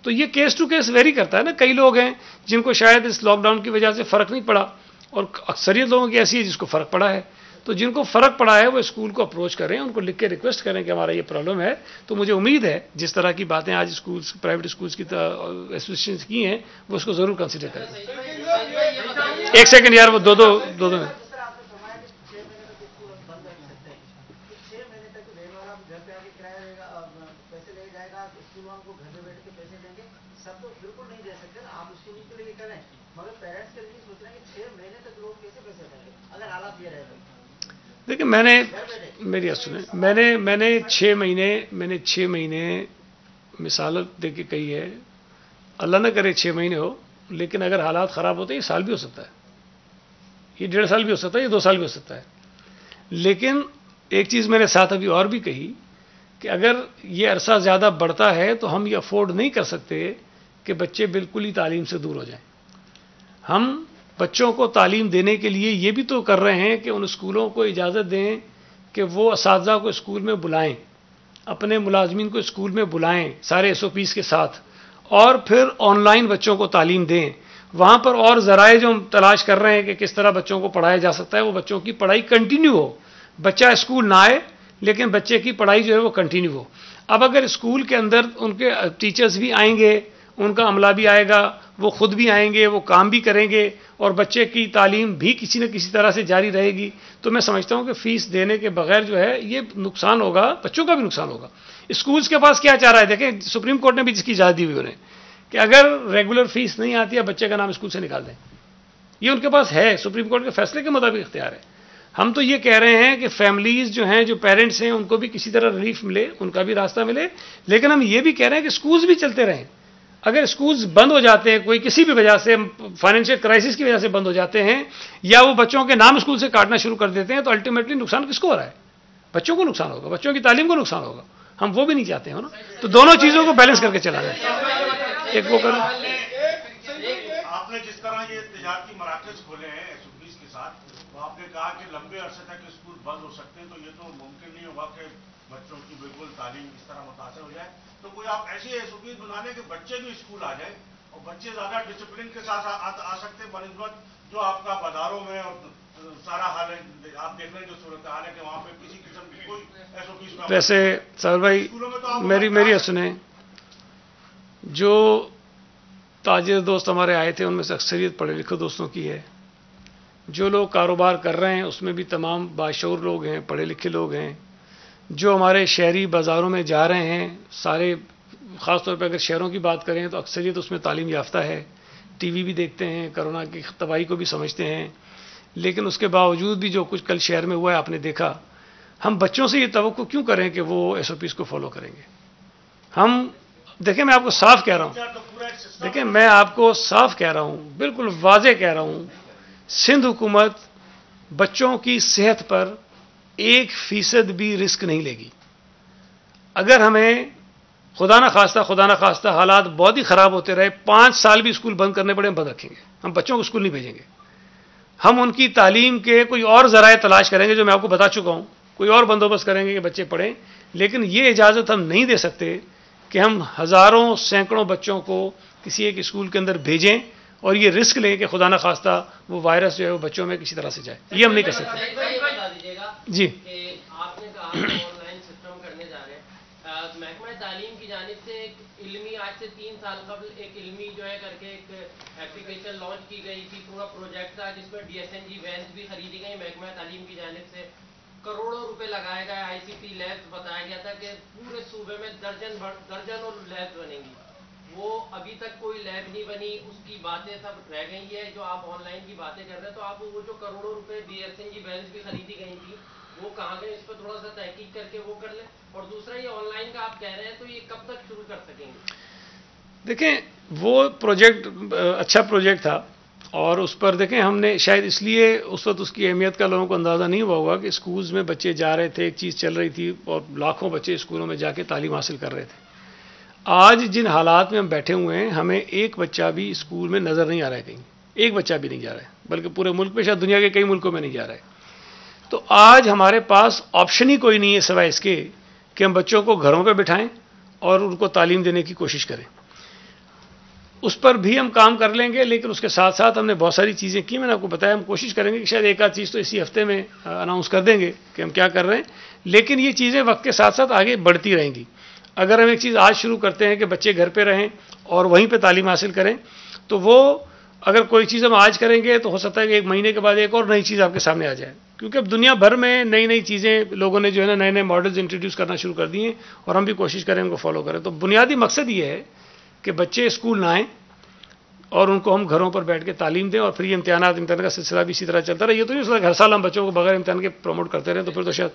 A: تو یہ کیس ٹو کیس ویری کرتا ہے نا. کئی لوگ ہیں جن کو شاید اس لاک ڈاؤن کی وجہ سے فرق نہیں پڑا, اور اکثریت لوگوں کی ایسی ہے جس کو فرق پڑا ہے. تو جن کو فرق پڑا ہے وہ اسکول کو اپروچ کریں, ان کو لکھ کے ریکویسٹ کریں کہ ہمارا یہ پرابلم ہے. تو مجھے امید ہے جس طرح کی باتیں آج اسکولس پرائیویٹ اسکولس کی ایسوسیشن کی ہیں وہ اس کو ضرور کنسیڈر کریں. ایک سیکنڈ یار, وہ دو میں دیکھیں, میری بات سنیں, میں نے 6 مہینے مثال دے کے کہی ہے, اللہ نہ کرے 6 مہینے ہو, لیکن اگر حالات خراب ہوتے ہیں یہ سال بھی ہو سکتا ہے, یہ 1.5 سال بھی ہو سکتا ہے, یہ 2 سال بھی ہو سکتا ہے. لیکن ایک چیز میں نے ساتھ ابھی اور بھی کہی کہ اگر یہ عرصہ زیادہ بڑھتا ہے تو ہم یہ افورڈ نہیں کر سکتے کہ بچے بالکل ہی تعلیم سے دور ہو جائیں. ہم بچوں کو تعلیم دینے کے لیے یہ بھی تو کر رہے ہیں کہ ان اسکولوں کو اجازت دیں کہ وہ اساتذہ کو اسکول میں بلائیں, اپنے ملازمین کو اسکول میں بلائیں سارے SOPs کے ساتھ, اور پھر آن لائن بچوں کو تعلیم دیں. وہاں پر اور ذرائع جو ہم تلاش کر رہے ہیں کہ کس طرح بچوں کو پڑھایا جا سکتا ہے, وہ بچوں کی پڑھائی کنٹینیو ہو. بچہ اسکول نہ آئے لیکن بچے کی پڑھائی جو ہے وہ کنٹینیو ہو. اب اگر اسکول کے اندر ان کے ٹیچرز بھی آئیں گے ان کا عملہ بھی آئے گا، وہ خود بھی آئیں گے، وہ کام بھی کریں گے، اور بچے کی تعلیم بھی کسی نہ کسی طرح سے جاری رہے گی. تو میں سمجھتا ہوں کہ فیس دینے کے بغیر جو ہے یہ نقصان ہوگا، بچوں کا بھی نقصان ہوگا. اسکولز کے پاس کیا چاہ رہا ہے؟ دیکھیں سپریم کورٹ نے بھی جس کی اجازت دی ہوئی انہیں کہ اگر ریگولر فیس نہیں آتی ہے بچے کا نام اسکول سے نکال دیں. یہ ان کے پاس ہے، سپریم کورٹ کے فیصلے کے مطابق اختیار ہے. ہم تو یہ کہہ رہے ہیں کہ فیملیز جو ہیں، جو پیرنٹس ہیں، ان کو بھی کسی طرح ریلیف ملے، ان کا بھی راستہ ملے. لیکن ہم یہ بھی کہہ رہے ہیں کہ اسکولز بھی چلتے رہیں. اگر اسکولز بند ہو جاتے ہیں کوئی کسی بھی وجہ سے، فائنینشیل کرائسس کی وجہ سے بند ہو جاتے ہیں، یا وہ بچوں کے نام اسکول سے کاٹنا شروع کر دیتے ہیں، تو الٹیمیٹلی نقصان کس کو ہو رہا ہے؟ بچوں کو نقصان ہوگا، بچوں کی تعلیم کو نقصان ہوگا. ہم وہ بھی نہیں چاہتے ہیں نا. تو دونوں چیزوں کو بیلنس کر کے چلانا ہے. ایک وہ کریں.
D: آپ نے جس طرح یہ تجارتی مراکز کھولے ہیں SOPs کے ساتھ، تو آپ نے کہا کہ لمبے عرصے تک اسکول بند ہو سکتے ہیں، تو یہ تو ممکن نہیں ہوگا کہ بچوں کی بالکل تعلیم اس طرح متاثر ہو جائے. تو کوئی آپ ایسی SOPs بنا لیں کہ بچے بھی اسکول آ جائیں اور بچے زیادہ ڈسپلن کے ساتھ آ سکتے ہیں بنسبت جو آپ کا بازاروں میں اور سارا حال ہے. آپ دیکھ رہے ہیں جو صورتحال ہے کہ وہاں پہ کسی قسم کی کوئی SOPs.
A: ویسے سر بھائی میری سنیں، جو تاجر دوست ہمارے آئے تھے ان میں سے اکثریت پڑھے لکھے دوستوں کی ہے. جو لوگ کاروبار کر رہے ہیں اس میں بھی تمام باشعور لوگ ہیں، پڑھے لکھے لوگ ہیں. جو ہمارے شہری بازاروں میں جا رہے ہیں سارے، خاص طور پہ اگر شہروں کی بات کریں تو اکثریت اس میں تعلیم یافتہ ہے، ٹی وی بھی دیکھتے ہیں، کرونا کی تباہی کو بھی سمجھتے ہیں. لیکن اس کے باوجود بھی جو کچھ کل شہر میں ہوا ہے آپ نے دیکھا. ہم بچوں سے یہ توقع کیوں کریں کہ وہ SOPs کو فالو کریں گے؟ ہم دیکھیں، میں آپ کو صاف کہہ رہا ہوں، دیکھیں میں آپ کو صاف کہہ رہا ہوں، بالکل واضح کہہ رہا ہوں، سندھ حکومت بچوں کی صحت پر 1% بھی رسک نہیں لے گی. اگر ہمیں خدا نہ خواستہ حالات بہت ہی خراب ہوتے رہے، 5 سال بھی اسکول بند کرنے پڑے، ہم بند رکھیں گے. ہم بچوں کو اسکول نہیں بھیجیں گے. ہم ان کی تعلیم کے کوئی اور ذرائع تلاش کریں گے، جو میں آپ کو بتا چکا ہوں. کوئی اور بندوبست کریں گے کہ بچے پڑھیں. لیکن یہ اجازت ہم نہیں دے سکتے کہ ہم ہزاروں سینکڑوں بچوں کو کسی ایک اسکول کے اندر بھیجیں اور یہ رسک لیں کہ خدا نہ خواستہ وہ وائرس جو ہے وہ بچوں میں کسی طرح سے جائے. یہ ہم نہیں کر سکتے. جی
E: آپ نے کہا آن لائن سسٹم کرنے جا رہے ہیں. محکمہ تعلیم کی جانب سے ایک علمی، آج سے 3 سال قبل ایک علمی جو ہے کر کے ایک ایپلیکیشن لانچ کی گئی تھی. پورا پروجیکٹ تھا جس میں DSNG وینس بھی خریدی گئی محکمہ تعلیم کی جانب سے. کروڑوں روپے لگائے گئے. ICT لیبس بتایا گیا تھا کہ پورے صوبے میں درجنوں لیبس بنیں گی. وہ ابھی تک کوئی لیب نہیں بنی. اس کی باتیں سب رہ گئی ہے. جو آپ آن لائن کی باتیں کر رہے ہیں تو آپ وہ جو کروڑوں روپے DSNG وینس بھی خریدی گئی تھی وہ کہاں گئے؟ اس پر تھوڑا سا تحقیق کر کے وہ کر لیں. اور دوسرا یہ آن لائن کا آپ کہہ رہے ہیں تو یہ کب تک شروع کر سکیں گے؟
A: دیکھیں وہ پروجیکٹ اچھا پروجیکٹ تھا، اور اس پر دیکھیں ہم نے شاید اس لیے اس وقت اس کی اہمیت کا لوگوں کو اندازہ نہیں ہوا ہوگا کہ اسکولز میں بچے جا رہے تھے، ایک چیز چل رہی تھی اور لاکھوں بچے اسکولوں میں جا کے تعلیم حاصل کر رہے تھے. آج جن حالات میں ہم بیٹھے ہوئے ہیں ہمیں ایک بچہ بھی اسکول میں نظر نہیں آ رہا ہے. کہیں ایک بچہ بھی نہیں جا رہا ہے، بلکہ پورے ملک میں، شاید دنیا کے کئی ملکوں میں نہیں جا رہا ہے. تو آج ہمارے پاس آپشن ہی کوئی نہیں ہے سوائے اس کے کہ ہم بچوں کو گھروں پہ بٹھائیں اور ان کو تعلیم دینے کی کوشش کریں. اس پر بھی ہم کام کر لیں گے، لیکن اس کے ساتھ ساتھ ہم نے بہت ساری چیزیں کی. میں نے آپ کو بتایا ہم کوشش کریں گے کہ شاید ایک آدھ چیز تو اسی ہفتے میں اناؤنس کر دیں گے کہ ہم کیا کر رہے ہیں. لیکن یہ چیزیں وقت کے ساتھ ساتھ آگے بڑھتی رہیں گی. اگر ہم ایک چیز آج شروع کرتے ہیں کہ بچے گھر پہ رہیں اور وہیں پہ تعلیم حاصل کریں، تو وہ اگر کوئی چیز ہم آج کریں گے تو ہو سکتا ہے کہ 1 مہینے کے بعد ایک اور نئی چیز آپ کے سامنے آ جائے. کیونکہ اب دنیا بھر میں نئی چیزیں لوگوں نے جو ہے نا نئے ماڈلز انٹروڈیوس کرنا شروع کر دیے ہیں، اور ہم بھی کوشش کریں ان کو فالو کریں. تو بنیادی مقصد یہ ہے کہ بچے اسکول نہ آئیں اور ان کو ہم گھروں پر بیٹھ کے تعلیم دیں، اور پھر یہ امتحان کا سلسلہ بھی اسی طرح چلتا رہے. یہ تو نہیں ہوتا ہر سال ہم بچوں کو بغیر امتحان کے پروموٹ کرتے رہے، تو پھر تو شاید.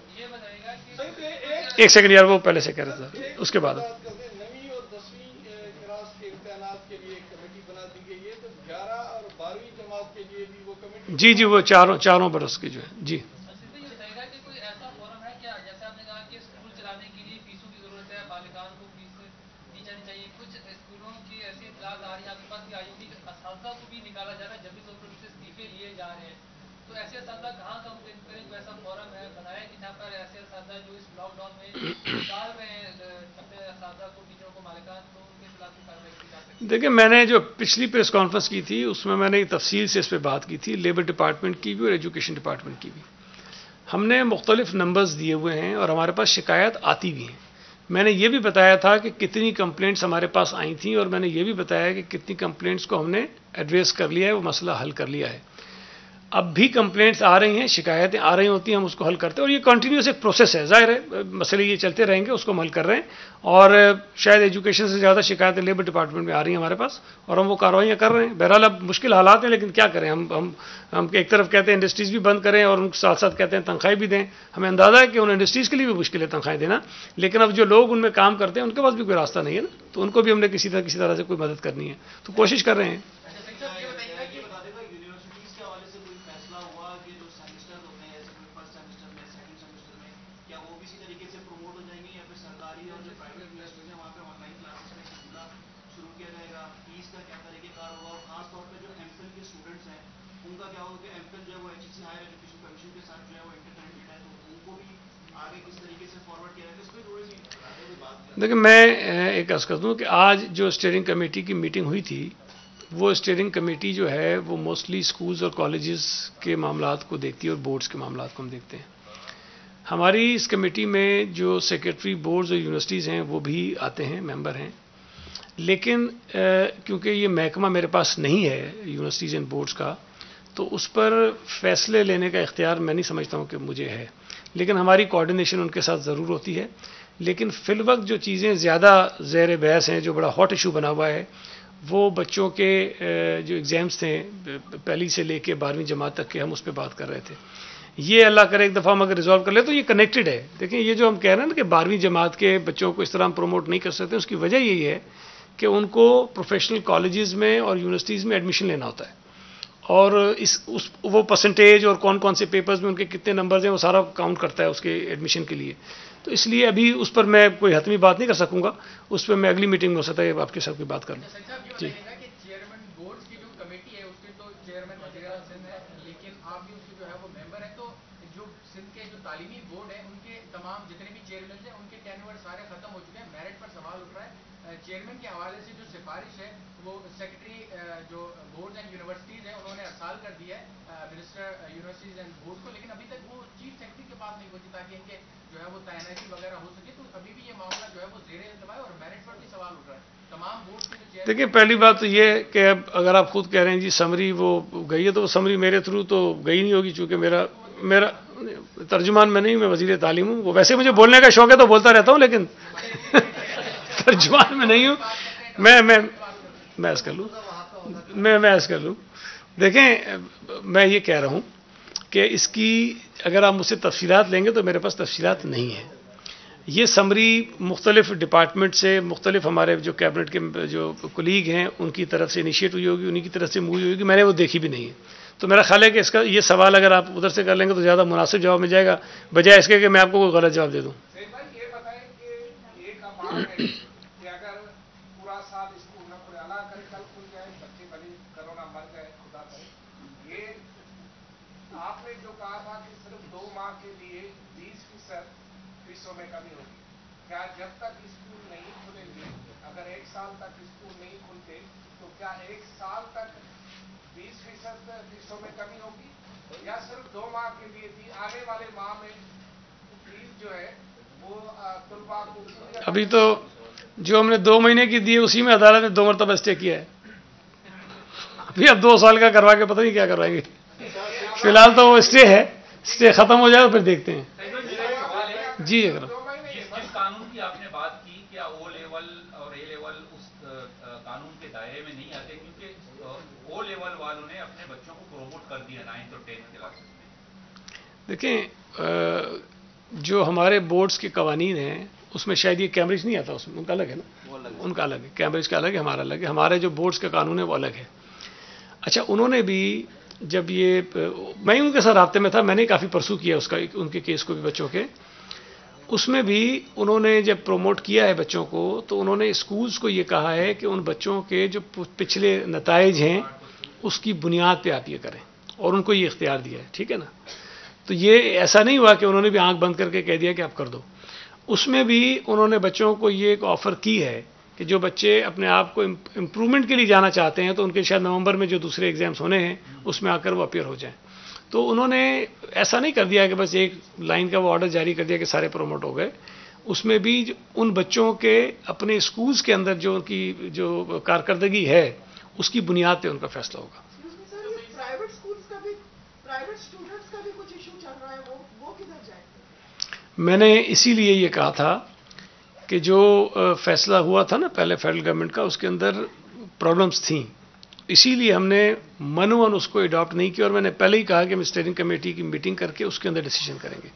A: ایک سیکنڈ یار، وہ پہلے سے کہہ رہا تھا اس کے بعد.
B: 9ویں اور 10ویں کلاس کے امتحانات کے لیے کمیٹی بنا دی گئی ہے، تو 11 اور 12ویں جماعت کے لیے بھی وہ کمیٹی.
A: جی وہ چاروں برس کی جو ہے. جی
F: کوئی ایسا فورم ہے کیا، جیسے آپ نے کہا کہ اسکول چلانے کے لیے فیسوں کی ضرورت ہے، بالغان کو فیس دی جانی چاہیے. کچھ اسکولوں کی ایسی اطلاعات آ رہی ہے آپ کے پاس کہ آئی ہوئی کہ اساتذہ کو بھی نکالا جا رہا ہے جبھی طور پر سے استعفے لیے جا رہے ہیں. تو ایسے اساتذہ کہاں کمپلین کریں؟ کوئی ایسا فورم ہے بنایا کہ جہاں پر ایسے اساتذہ جو اس لاک ڈاؤن میں نکال رہے ہیں اپنے اساتذہ کو، ٹیچروں کو، مالکان کو، ان کے خلاف کارروائی کی جا سکتی ہے؟
A: دیکھیں میں نے جو پچھلی پریس کانفرنس کی تھی اس میں نے تفصیل سے اس پہ بات کی تھی، لیبر ڈپارٹمنٹ کی بھی اور ایجوکیشن ڈپارٹمنٹ کی بھی. ہم نے مختلف نمبرز دیے ہوئے ہیں اور ہمارے پاس شکایت آتی بھی ہیں. میں نے یہ بھی بتایا تھا کہ کتنی کمپلینٹس ہمارے پاس آئی تھیں، اور میں نے یہ بھی بتایا کہ کتنی کمپلینٹس کو ہم نے ایڈریس کر لیا ہے، وہ مسئلہ حل کر لیا ہے۔ اب بھی کمپلینٹس آ رہی ہیں، شکایتیں آ رہی ہوتی ہیں، ہم اس کو حل کرتے ہیں، اور یہ کنٹینیوس ایک پروسیس ہے، ظاہر ہے مسئلے یہ چلتے رہیں گے، اس کو ہم حل کر رہے ہیں۔ اور شاید ایجوکیشن سے زیادہ شکایتیں لیبر ڈپارٹمنٹ میں آ رہی ہیں ہمارے پاس، اور ہم وہ کارروائیاں کر رہے ہیں۔ بہرحال اب مشکل حالات ہیں، لیکن کیا کریں، ہم ایک طرف کہتے ہیں انڈسٹریز بھی بند کریں، اور ان کے ساتھ ساتھ کہتے ہیں تنخواہیں بھی دیں۔ ہمیں اندازہ ہے کہ ان انڈسٹریز کے لیے بھی مشکل ہے تنخواہیں دینا، لیکن اب جو لوگ ان میں کام کرتے ہیں ان کے پاس بھی کوئی راستہ نہیں ہے نا، تو ان کو بھی ہم نے کسی طرح سے کوئی مدد کرنی ہے، تو کوشش کر رہے ہیں۔ دیکھیں، میں ایک عرض کر دوں کہ آج جو اسٹیئرنگ کمیٹی کی میٹنگ ہوئی تھی، وہ اسٹیئرنگ کمیٹی جو ہے وہ موسٹلی اسکولز اور کالجز کے معاملات کو دیکھتی ہے، اور بورڈز کے معاملات کو ہم دیکھتے ہیں۔ ہماری اس کمیٹی میں جو سیکرٹری بورڈز اور یونیورسٹیز ہیں وہ بھی آتے ہیں، ممبر ہیں، لیکن کیونکہ یہ محکمہ میرے پاس نہیں ہے یونیورسٹیز اینڈ بورڈز کا، تو اس پر فیصلے لینے کا اختیار میں نہیں سمجھتا ہوں کہ مجھے ہے، لیکن ہماری کوآرڈینیشن ان کے ساتھ ضرور ہوتی ہے۔ لیکن فی الوقت جو چیزیں زیادہ زیر بحث ہیں، جو بڑا ہاٹ ایشو بنا ہوا ہے، وہ بچوں کے جو ایگزامس تھے پہلی سے لے کے 12ویں جماعت تک کے، ہم اس پہ بات کر رہے تھے۔ یہ اللہ کرے ایک دفعہ ہم اگر ریزالو کر لیں تو یہ کنیکٹڈ ہے۔ دیکھیں، یہ جو ہم کہہ رہے ہیں نا کہ 12ویں جماعت کے بچوں کو اس طرح ہم پروموٹ نہیں کر سکتے، اس کی وجہ یہی ہے کہ ان کو پروفیشنل کالجز میں اور یونیورسٹیز میں ایڈمیشن لینا ہوتا ہے، اور وہ پرسنٹیج اور کون کون سے پیپرز میں ان کے کتنے نمبرز ہیں وہ سارا کاؤنٹ کرتا ہے اس کے ایڈمیشن کے لیے۔ تو اس لیے ابھی اس پر میں کوئی حتمی بات نہیں کر سکوں گا، اس پہ میں اگلی میٹنگ میں ہو سکتا ہے آپ کے ساتھ کوئی بات کر لوں۔ جی،
F: چیئرمین بورڈ کی جو کمیٹی ہے اس کے تو چیئرمین وزیر اعظم سندھ ہے، لیکن آپ بھی اس کے جو ہے وہ ممبر ہیں، تو جو سندھ کے جو تعلیمی بورڈ ہے ان کے تمام جتنے بھی چیئرمین ہیں ان کے ٹینور سارے ختم ہو چکے ہیں۔ میرٹ پر سوال اٹھ رہا ہے چیئرمین کے حوالے سے، جو سفارش ہے وہ سیکرٹری جو بورڈ اینڈ یونیورسٹیز ہیں انہوں نے ارسال کر دیا ہے منسٹر یونیورسٹیز اینڈ بورڈ کو، لیکن ابھی تک وہ چیف سیکرٹری کے پاس نہیں پہنچی تاکہ ان کے جو ہے وہ تعیناتی وغیرہ ہو سکے۔ تو ابھی بھی یہ معاملہ جو ہے وہ زیر التوا ہے، اور میرٹ پر بھی سوال اٹھ رہا ہے تمام بورڈ کے جو چیئر۔
A: دیکھیں، پہلی بات تو یہ کہ اب اگر آپ خود کہہ رہے ہیں جی سمری وہ گئی ہے، تو وہ سمری میرے تھرو تو گئی نہیں ہوگی، چونکہ میرا ترجمان میں نہیں، میں وزیر تعلیم ہوں۔ وہ ویسے مجھے بولنے کا شوق ہے تو بولتا رہتا ہوں، لیکن ترجمان میں نہیں ہوں۔ میں ایس کر لوں۔ دیکھیں، میں یہ کہہ رہا ہوں کہ اس کی اگر آپ مجھ سے تفصیلات لیں گے تو میرے پاس تفصیلات نہیں ہیں۔ یہ سمری مختلف ڈپارٹمنٹ سے، مختلف ہمارے جو کیبنٹ کے جو کولیگ ہیں ان کی طرف سے انیشیٹ ہوئی ہوگی، انہی کی طرف سے موو ہوئی ہوگی، میں نے وہ دیکھی بھی نہیں ہے۔ تو میرا خیال ہے کہ اس کا یہ سوال اگر آپ ادھر سے کر لیں گے تو زیادہ مناسب جواب مل جائے گا، بجائے اس کے کہ میں آپ کو کوئی غلط جواب دے دوں۔
B: سید بھائی یہ بتائیں کہ ایک افواہ ہے کہ اگر پورا سال اسکول نہ کھلے، اللہ کرے کل کھل جائے، بچے بھلے کرونا مر جائے، خدا کرے، یہ آپ نے جو کہا تھا کہ صرف 2 ماہ کے لیے 20% فیسوں میں کمی ہوگی، کیا جب تک اسکول نہیں کھلیں گے، اگر 1 سال تک اسکول نہیں کھلتے تو کیا 1 سال تک 20% فیسوں میں کمی ہوگی، یا صرف 2 ماہ کے لیے تھی؟ آنے والے ماہ میں فیس جو ہے وہ طلباء کو
A: ابھی تو جو ہم نے 2 مہینے کی دی اسی میں عدالت نے 2 مرتبہ اسٹے کیا ہے، ابھی اب 2 سال کا کروا کے پتہ نہیں کیا کروائیں گے۔ فی الحال تو وہ اسٹے ہے، اسٹے ختم ہو جائے تو پھر دیکھتے ہیں۔ جی اگر
G: جس قانون کی آپ نے بات کی، کیا او لیول اور اے لیول اس قانون کے دائرے میں نہیں آتے؟ کیونکہ او لیول والوں نے اپنے بچوں کو پروموٹ کر دیا 9th اور 10th کلاسز میں۔
A: دیکھیں، جو ہمارے بورڈز کے قوانین ہیں اس میں شاید یہ کیمبرج نہیں آتا، اس میں ان کا الگ ہے نا، ان کا الگ ہے، کیمبرج کا الگ ہے، ہمارا الگ ہے، ہمارے جو بورڈز کا قانون ہے وہ الگ ہے۔ اچھا، انہوں نے بھی جب یہ میں ان کے ساتھ رابطے میں تھا، میں نے کافی پرسو کیا اس کا، ان کے کیس کو بھی بچوں کے، اس میں بھی انہوں نے جب پروموٹ کیا ہے بچوں کو تو انہوں نے اسکولز کو یہ کہا ہے کہ ان بچوں کے جو پچھلے نتائج ہیں اس کی بنیاد پہ آپ یہ کریں، اور ان کو یہ اختیار دیا ہے، ٹھیک ہے نا۔ تو یہ ایسا نہیں ہوا کہ انہوں نے بھی آنکھ بند کر کے کہہ دیا کہ آپ کر دو، اس میں بھی انہوں نے بچوں کو یہ ایک آفر کی ہے کہ جو بچے اپنے آپ کو امپرومنٹ کے لیے جانا چاہتے ہیں تو ان کے شاید نومبر میں جو دوسرے ایگزامس ہونے ہیں اس میں آ کر وہ اپیئر ہو جائیں۔ تو انہوں نے ایسا نہیں کر دیا کہ بس ایک لائن کا وہ آرڈر جاری کر دیا کہ سارے پروموٹ ہو گئے، اس میں بھی ان بچوں کے اپنے اسکولز کے اندر جو ان کی جو کارکردگی ہے اس کی بنیاد پہ ان کا فیصلہ ہوگا.
H: پرائیویٹ اسکولز کا بھی پرائیویٹ اسٹوڈنٹس کا بھی کچھ ایشو چل رہا ہے, وہ کدھر جائے گا؟
A: میں نے اسی لیے یہ کہا تھا کہ جو فیصلہ ہوا تھا نا پہلے فیڈرل گورنمنٹ کا, اس کے اندر پرابلمس تھیں, اسی لیے ہم نے منوان اس کو اڈاپٹ نہیں کیا, اور میں نے پہلے ہی کہا کہ ہم اسٹیئرنگ کمیٹی کی میٹنگ کر کے اس کے اندر ڈیسیجن کریں گے.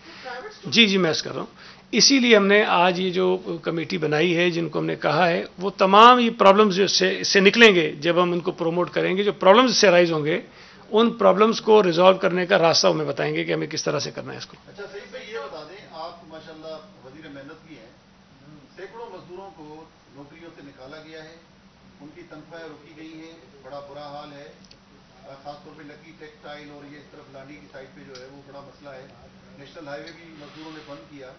A: جی میں اس کر رہا ہوں. اسی لیے ہم نے آج یہ جو کمیٹی بنائی ہے, جن کو ہم نے کہا ہے وہ تمام یہ پرابلمز جو اس سے نکلیں گے جب ہم ان کو پروموٹ کریں گے, جو پرابلمز اس سے رائز ہوں گے ان پرابلمز کو ریزالو کرنے کا راستہ ہمیں بتائیں گے کہ ہمیں کس طرح سے کرنا ہے اس کو.
I: اچھا سعید بھائی یہ بتا دیں, آپ ماشاءاللہ وزیر محنت بھی ہیں, سینکڑوں مزدوروں کو نوکریوں سے نکالا گیا ہے, ان کی تنخواہیں روکی گئی ہیں, بڑا برا حال ہے, خاص طور پہ لکی ٹیکسٹائل اور یہ اس طرف لانڈی کی سائڈ پہ جو ہے وہ بڑا مسئلہ ہے. نیشنل ہائی وے بھی مزدوروں نے بند کیا,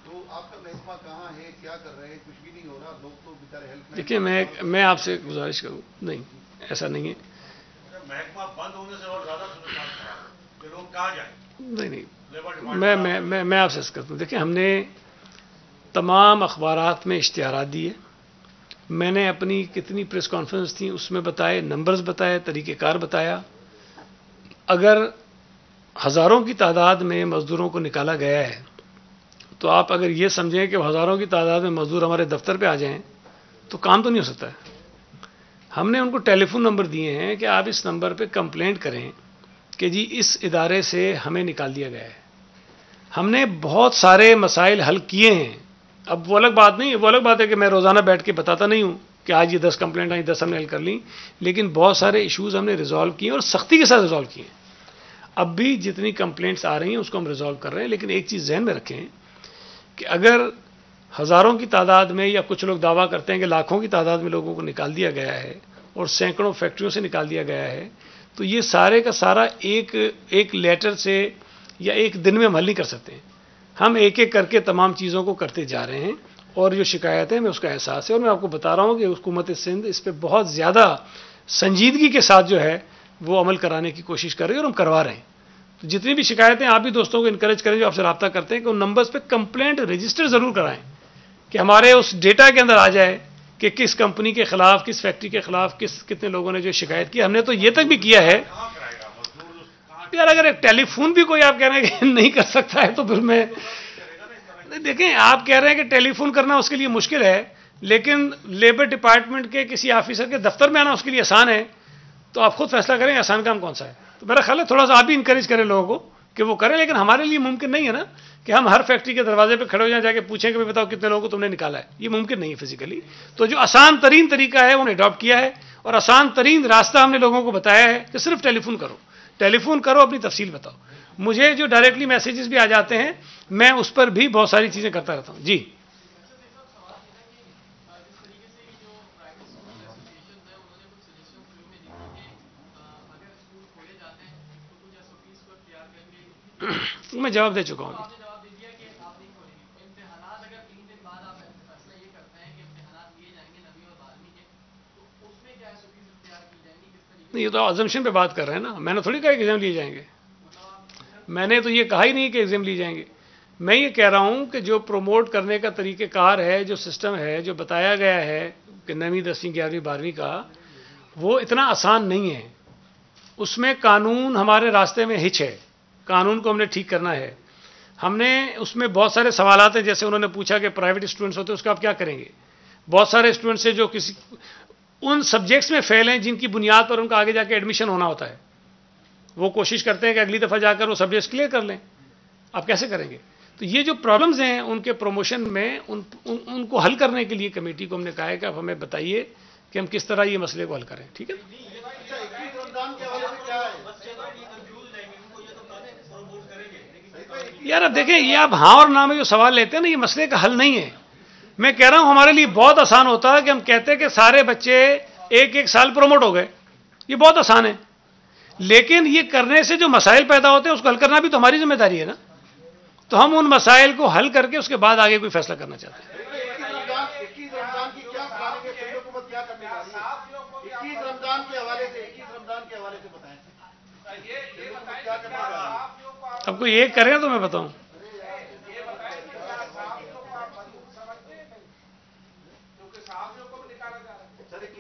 I: تو آپ کا محکمہ کہاں ہے, کیا کر رہے ہیں؟ کچھ بھی نہیں ہو رہا, لوگ تو بیچارے ہیلپ.
A: دیکھیے میں آپ سے گزارش کروں, نہیں ایسا نہیں ہے,
D: محکمہ بند ہونے سے اور زیادہ کہ لوگ کہاں جائیں.
A: نہیں میں آپ سے عرض کرتا ہوں. دیکھیں ہم نے تمام اخبارات میں اشتہارات دیے, میں نے اپنی کتنی پریس کانفرنس تھیں اس میں بتائے, نمبرز بتائے, طریقہ کار بتایا. اگر ہزاروں کی تعداد میں مزدوروں کو نکالا گیا ہے تو آپ اگر یہ سمجھیں کہ ہزاروں کی تعداد میں مزدور ہمارے دفتر پہ آ جائیں تو کام تو نہیں ہو سکتا ہے. ہم نے ان کو ٹیلی فون نمبر دیے ہیں کہ آپ اس نمبر پہ کمپلینٹ کریں کہ جی اس ادارے سے ہمیں نکال دیا گیا ہے. ہم نے بہت سارے مسائل حل کیے ہیں. اب وہ الگ بات نہیں, وہ الگ بات ہے کہ میں روزانہ بیٹھ کے بتاتا نہیں ہوں کہ آج یہ 10 کمپلینٹ آئی, 10 ہم نے حل کر لیں, لیکن بہت سارے ایشوز ہم نے ریزالو کیے اور سختی کے ساتھ ریزالو کیے ہیں. اب بھی جتنی کمپلینٹس آ رہی ہیں اس کو ہم ریزالو کر رہے ہیں, لیکن ایک چیز ذہن میں رکھیں کہ اگر ہزاروں کی تعداد میں, یا کچھ لوگ دعویٰ کرتے ہیں کہ لاکھوں کی تعداد میں لوگوں کو نکال دیا گیا ہے اور سینکڑوں فیکٹریوں سے نکال دیا گیا ہے, تو یہ سارے کا سارا ایک لیٹر سے یا ایک دن میں ہم حل نہیں کر سکتے ہیں. ہم ایک ایک کر کے تمام چیزوں کو کرتے جا رہے ہیں, اور جو شکایت ہے میں اس کا احساس ہے, اور میں آپ کو بتا رہا ہوں کہ حکومت سندھ اس پہ بہت زیادہ سنجیدگی کے ساتھ جو ہے وہ عمل کرانے کی کوشش کر رہی ہے, اور ہم کروا رہے ہیں. تو جتنی بھی شکایتیں, آپ بھی دوستوں کو انکریج کریں جو آپ سے رابطہ کرتے ہیں کہ ان نمبرز پہ کمپلینٹ رجسٹر ضرور کرائیں, کہ ہمارے اس ڈیٹا کے اندر آ جائے کہ کس کمپنی کے خلاف, کس فیکٹری کے خلاف کتنے لوگوں نے جو شکایت کی. ہم نے تو یہ تک بھی کیا ہے یار, اگر ایک ٹیلی فون بھی کوئی آپ کہہ رہے ہیں کہ نہیں کر سکتا ہے تو پھر میں, دیکھیں آپ کہہ رہے ہیں کہ ٹیلی فون کرنا اس کے لیے مشکل ہے, لیکن لیبر ڈپارٹمنٹ کے کسی آفیسر کے دفتر میں آنا اس کے لیے آسان ہے. تو آپ خود فیصلہ کریں آسان کام کون سا ہے. تو میرا خیال ہے تھوڑا سا آپ بھی انکریج کریں لوگوں کو کہ وہ کریں, لیکن ہمارے لیے ممکن نہیں ہے نا کہ ہم ہر فیکٹری کے دروازے پہ کھڑے ہو جائیں, جا کے پوچھیں کہ بتاؤ کتنے لوگوں کو تم نے نکالا ہے. یہ ممکن نہیں ہے فزیکلی. تو جو آسان ترین طریقہ ہے وہ ہم نے اڈاپٹ کیا ہے, اور آسان ترین راستہ ہم نے لوگوں کو بتایا ہے کہ صرف ٹیلی فون کرو, ٹیلی فون کرو, اپنی تفصیل بتاؤ. مجھے جو ڈائریکٹلی میسیجز بھی آ جاتے ہیں میں اس پر بھی بہت ساری چیزیں کرتا رہتا ہوں. جی میں جواب دے چکا ہوں. یہ تو ازمپشن پہ بات کر رہے ہیں نا, میں نے تھوڑی کہا کہ ایگزام لیے جائیں گے, میں نے تو یہ کہا ہی نہیں کہ ایگزام لیے جائیں گے. میں یہ کہہ رہا ہوں کہ جو پروموٹ کرنے کا طریقہ کار ہے, جو سسٹم ہے, جو بتایا گیا ہے کہ 9ویں 10ویں 11ویں 12ویں کا, وہ اتنا آسان نہیں ہے. اس میں قانون ہمارے راستے میں ہچ ہے, قانون کو ہم نے ٹھیک کرنا ہے. ہم نے اس میں بہت سارے سوالات ہیں, جیسے انہوں نے پوچھا کہ پرائیویٹ اسٹوڈنٹس ہوتے ہیں اس کا آپ کیا کریں گے. بہت سارے اسٹوڈنٹس ہیں جو کسی ان سبجیکٹس میں فیل ہیں جن کی بنیاد پر ان کا آگے جا کے ایڈمیشن ہونا ہوتا ہے. وہ کوشش کرتے ہیں کہ اگلی دفعہ جا کر وہ سبجیکٹس کلیئر کر لیں. آپ کیسے کریں گے؟ تو یہ جو پرابلمز ہیں ان کے پروموشن میں ان کو حل کرنے کے لیے کمیٹی کو ہم نے کہا ہے کہ آپ ہمیں بتائیے کہ ہم کس طرح یہ مسئلے کو حل کریں. ٹھیک ہے یار, اب دیکھیں یہ آپ ہاں اور نہ میں جو سوال لیتے ہیں نا, یہ مسئلے کا حل نہیں ہے. میں کہہ رہا ہوں ہمارے لیے بہت آسان ہوتا ہے کہ ہم کہتے ہیں کہ سارے بچے ایک سال پروموٹ ہو گئے, یہ بہت آسان ہے. لیکن یہ کرنے سے جو مسائل پیدا ہوتے ہیں اس کو حل کرنا بھی تو ہماری ذمہ داری ہے نا. تو ہم ان مسائل کو حل کر کے اس کے بعد آگے کوئی فیصلہ کرنا چاہتے ہیں. اب کوئی ایک کرے تو میں بتاؤں.